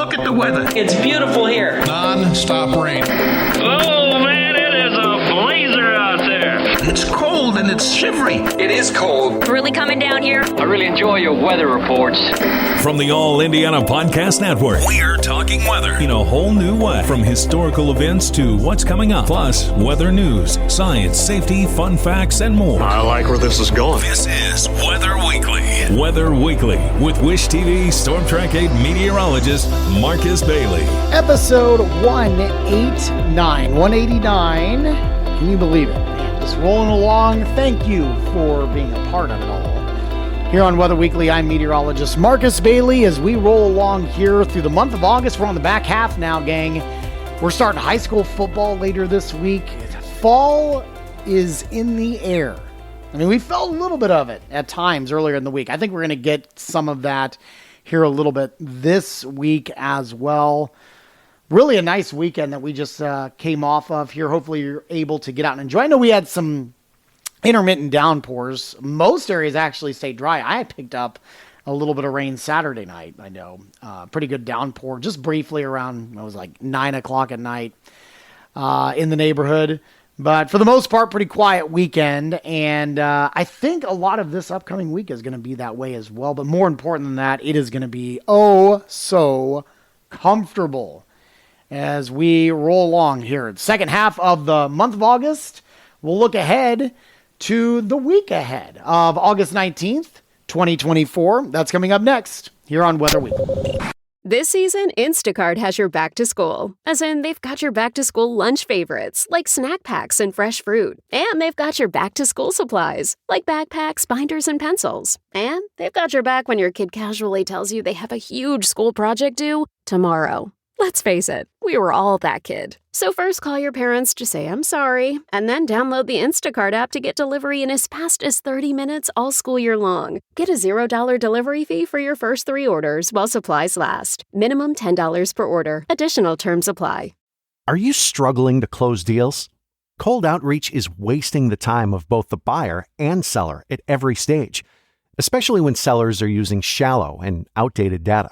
Look at the weather. It's beautiful here. Non-stop rain. Oh, man, it is a blazer out there. It's cold and it's shivery. It is cold. Really coming down here. I really enjoy your weather reports. From the All Indiana Podcast Network, we're talking weather in a whole new way. From historical events to what's coming up, plus weather news, science, safety, fun facts, and more. I like where this is going. This is Weather Weekly. Weather Weekly with Wish TV Storm Track 8 meteorologist Marcus Bailey. Episode 189. Can you believe it? Man, just rolling along. Thank you for being a part of it all. Here on Weather Weekly, I'm meteorologist Marcus Bailey. As we roll along here through the month of August, we're on the back half now, gang. We're starting high school football later this week. Fall is in the air. I mean, we felt a little bit of it at times earlier in the week. I think we're going to get some of that here a little bit this week as well. Really a nice weekend that we just came off of here. Hopefully you're able to get out and enjoy. I know we had some intermittent downpours. Most areas actually stayed dry. I picked up a little bit of rain Saturday night. I know. Pretty good downpour. Just briefly around, it was like 9 o'clock at night in the neighborhood. But for the most part, pretty quiet weekend. And I think a lot of this upcoming week is going to be that way as well. But more important than that, it is going to be so comfortable as we roll along here. The second half of the month of August, we'll look ahead to the week ahead of August 19th, 2024. That's coming up next here on Weather Week. This season, Instacart has your back to school. As in, they've got your back to school lunch favorites, like snack packs and fresh fruit. And they've got your back to school supplies, like backpacks, binders, and pencils. And they've got your back when your kid casually tells you they have a huge school project due tomorrow. Let's face it, we were all that kid. So first call your parents to say I'm sorry, and then download the Instacart app to get delivery in as fast as 30 minutes all school year long. Get a $0 delivery fee for your first 3 orders while supplies last. Minimum $10 per order. Additional terms apply. Are you struggling to close deals? Cold outreach is wasting the time of both the buyer and seller at every stage, especially when sellers are using shallow and outdated data.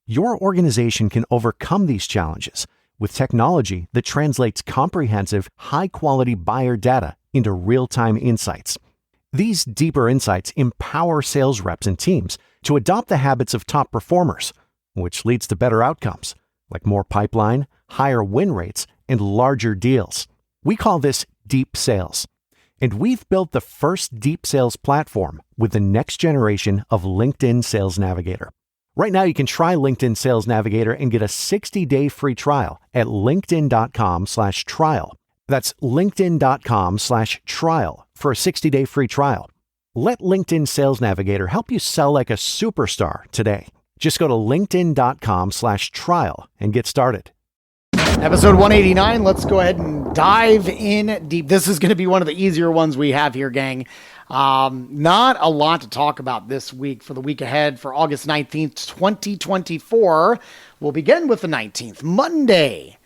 Your organization can overcome these challenges with technology that translates comprehensive, high-quality buyer data into real-time insights. These deeper insights empower sales reps and teams to adopt the habits of top performers, which leads to better outcomes, like more pipeline, higher win rates, and larger deals. We call this deep sales. And we've built the first deep sales platform with the next generation of LinkedIn Sales Navigator. Right now, you can try LinkedIn Sales Navigator and get a 60-day free trial at linkedin.com/trial. That's linkedin.com/trial for a 60-day free trial. Let LinkedIn Sales Navigator help you sell like a superstar today. Just go to linkedin.com/trial and get started. Episode 189, let's go ahead and dive in deep. This is going to be one of the easier ones we have here, gang. Not a lot to talk about this week for the week ahead for August 19th, 2024. We'll begin with the 19th, Monday.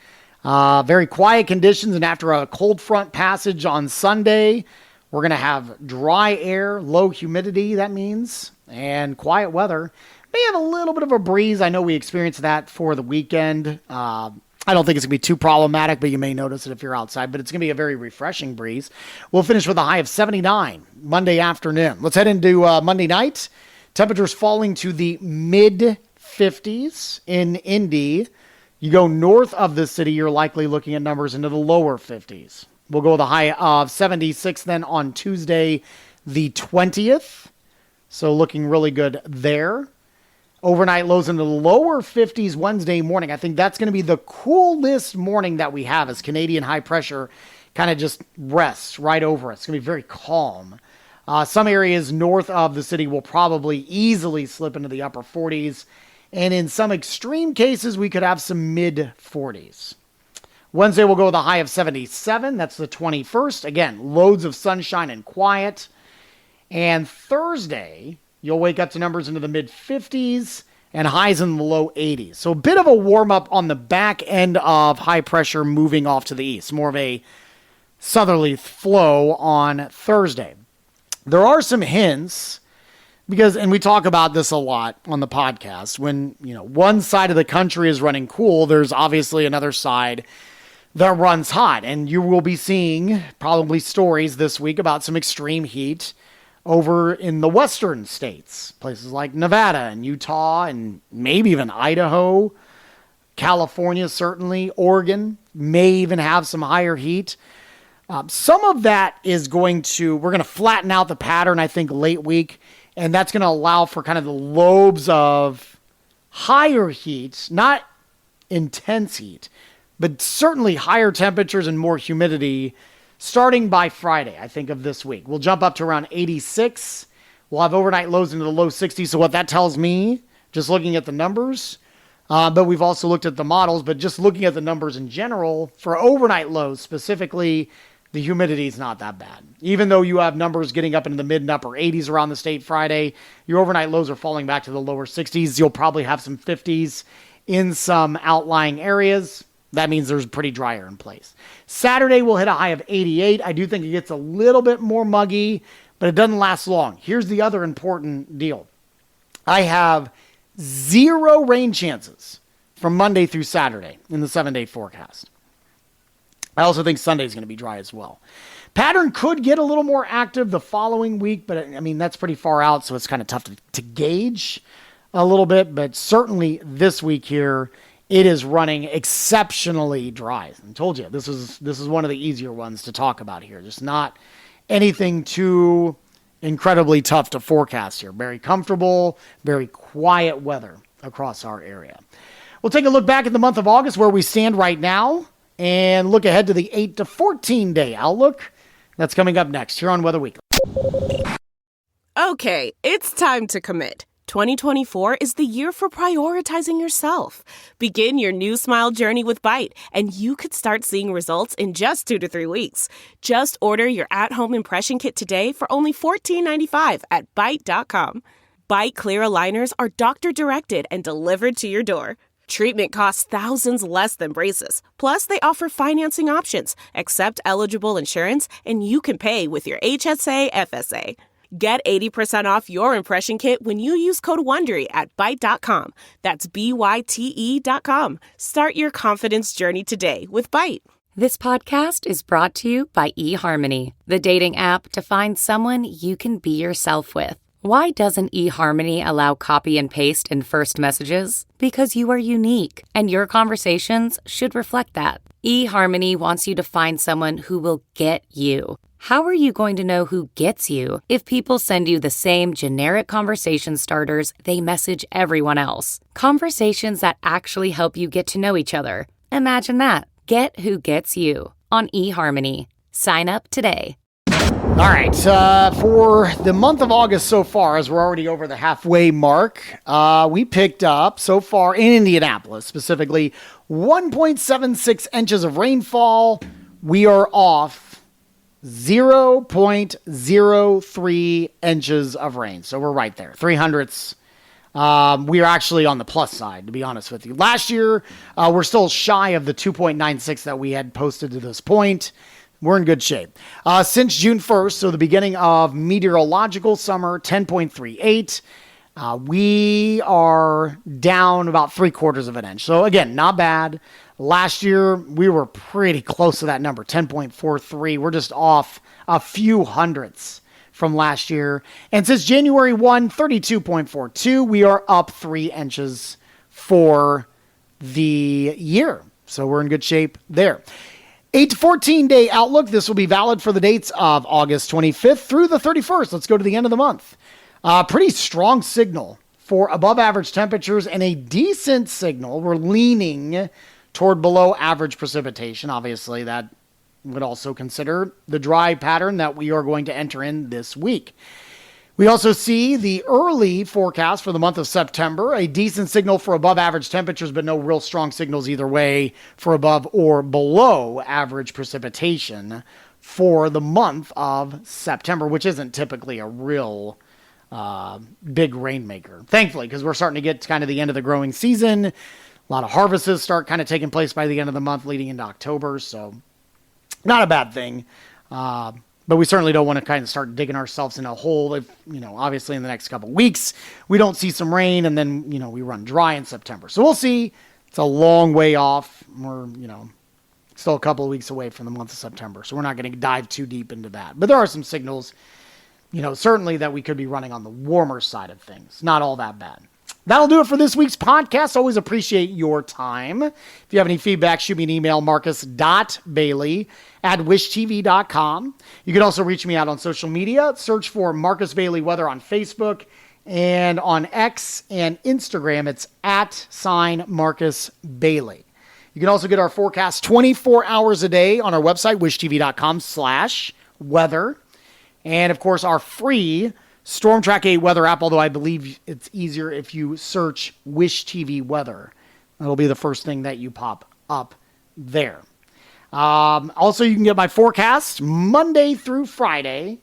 Very quiet conditions, and after a cold front passage on Sunday, we're going to have dry air, low humidity, that means, and quiet weather. May have a little bit of a breeze. I know we experienced that for the weekend. I don't think it's going to be too problematic, but you may notice it if you're outside. But it's going to be a very refreshing breeze. We'll finish with a high of 79 Monday afternoon. Let's head into Monday night. Temperatures falling to the mid-50s in Indy. You go north of the city, you're likely looking at numbers into the lower 50s. We'll go with a high of 76 then on Tuesday, the 20th. So looking really good there. Overnight lows into the lower 50s Wednesday morning. I think that's going to be the coolest morning that we have as Canadian high pressure kind of just rests right over us. It's going to be very calm. Some areas north of the city will probably easily slip into the upper 40s. And in some extreme cases, we could have some mid-40s. Wednesday, we'll go with a high of 77. That's the 21st. Again, loads of sunshine and quiet. And Thursday, you'll wake up to numbers into the mid-50s and highs in the low 80s. So a bit of a warm-up on the back end of high pressure moving off to the east. More of a southerly flow on Thursday. There are some hints Because, and we talk about this a lot on the podcast, when, one side of the country is running cool, there's obviously another side that runs hot. And you will be seeing probably stories this week about some extreme heat over in the western states, places like Nevada and Utah and maybe even Idaho, California, certainly, Oregon may even have some higher heat. Some of that is we're going to flatten out the pattern, I think, late week, and that's going to allow for kind of the lobes of higher heat, not intense heat, but certainly higher temperatures and more humidity starting by Friday, I think, of this week. We'll jump up to around 86. We'll have overnight lows into the low 60s. So what that tells me, just looking at the numbers, but we've also looked at the models, but just looking at the numbers in general, for overnight lows specifically, the humidity is not that bad. Even though you have numbers getting up into the mid and upper 80s around the state Friday, your overnight lows are falling back to the lower 60s. You'll probably have some 50s in some outlying areas. That means there's pretty dry air in place. Saturday, we'll hit a high of 88. I do think it gets a little bit more muggy, but it doesn't last long. Here's the other important deal. I have 0 rain chances from Monday through Saturday in the 7-day forecast. I also think Sunday is going to be dry as well. Pattern could get a little more active the following week, but I mean, that's pretty far out, so it's kind of tough to gauge a little bit. But certainly this week here, it is running exceptionally dry. I told you, this is one of the easier ones to talk about here. Just not anything too incredibly tough to forecast here. Very comfortable, very quiet weather across our area. We'll take a look back at the month of August, where we stand right now, and look ahead to the 8 to 14 day outlook. That's coming up next here on Weather Weekly. Okay, it's time to commit. 2024 is the year for prioritizing yourself. Begin your new smile journey with Byte, and you could start seeing results in just 2 to 3 weeks. Just order your at-home impression kit today for only $14.95 at Byte.com. Byte clear aligners are doctor-directed and delivered to your door. Treatment costs thousands less than braces. Plus, they offer financing options, accept eligible insurance, and you can pay with your HSA FSA. Get 80% off your impression kit when you use code WONDERY at Byte.com. That's BYTE.com. Start your confidence journey today with Byte. This podcast is brought to you by eHarmony, the dating app to find someone you can be yourself with. Why doesn't eHarmony allow copy and paste in first messages? Because you are unique, and your conversations should reflect that. eHarmony wants you to find someone who will get you. How are you going to know who gets you if people send you the same generic conversation starters they message everyone else? Conversations that actually help you get to know each other. Imagine that. Get who gets you on eHarmony. Sign up today. All right, for the month of August so far, as we're already over the halfway mark, we picked up so far in Indianapolis, specifically 1.76 inches of rainfall. We are off 0.03 inches of rain. So we're right there, 300ths. We are actually on the plus side, to be honest with you. Last year, we're still shy of the 2.96 that we had posted to this point. We're in good shape. Since June 1st, so the beginning of meteorological summer, 10.38. We are down about 3/4 of an inch. So again, not bad. Last year, we were pretty close to that number, 10.43. We're just off a few hundredths from last year. And since January 1, 32.42, we are up 3 inches for the year. So we're in good shape there. 8 to 14 day outlook. This will be valid for the dates of August 25th through the 31st. Let's go to the end of the month. Pretty strong signal for above average temperatures and a decent signal. We're leaning toward below average precipitation. Obviously, that would also consider the dry pattern that we are going to enter in this week. We also see the early forecast for the month of September, a decent signal for above average temperatures, but no real strong signals either way for above or below average precipitation for the month of September, which isn't typically a real big rainmaker. Thankfully, because we're starting to get to kind of the end of the growing season. A lot of harvests start kind of taking place by the end of the month leading into October, so not a bad thing. But we certainly don't want to kind of start digging ourselves in a hole if, obviously in the next couple of weeks, we don't see some rain and then, we run dry in September. So we'll see. It's a long way off. We're, still a couple of weeks away from the month of September. So we're not going to dive too deep into that. But there are some signals, certainly that we could be running on the warmer side of things. Not all that bad. That'll do it for this week's podcast. Always appreciate your time. If you have any feedback, shoot me an email, marcus.bailey@wishtv.com. You can also reach me out on social media. Search for Marcus Bailey Weather on Facebook, and on X and Instagram, it's @Marcus Bailey. You can also get our forecast 24 hours a day on our website, wishtv.com/weather. And of course, our free Storm Track 8 weather app, although I believe it's easier if you search Wish TV Weather. That'll be the first thing that you pop up there. Also, you can get my forecast Monday through Friday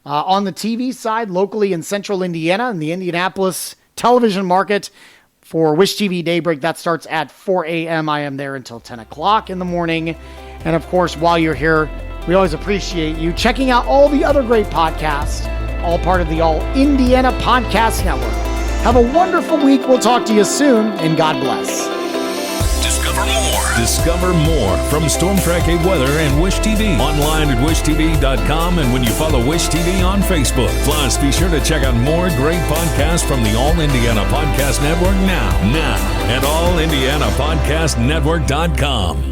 on the TV side, locally in central Indiana, in the Indianapolis television market for Wish TV Daybreak. That starts at 4 a.m. I am there until 10 o'clock in the morning. And of course, while you're here, we always appreciate you checking out all the other great podcasts, all part of the All Indiana Podcast Network. Have a wonderful week. We'll talk to you soon, and God bless. Discover more from Storm Track 8 Weather and Wish TV. Online at wishtv.com and when you follow Wish TV on Facebook. Plus, be sure to check out more great podcasts from the All Indiana Podcast Network now at allindianapodcastnetwork.com.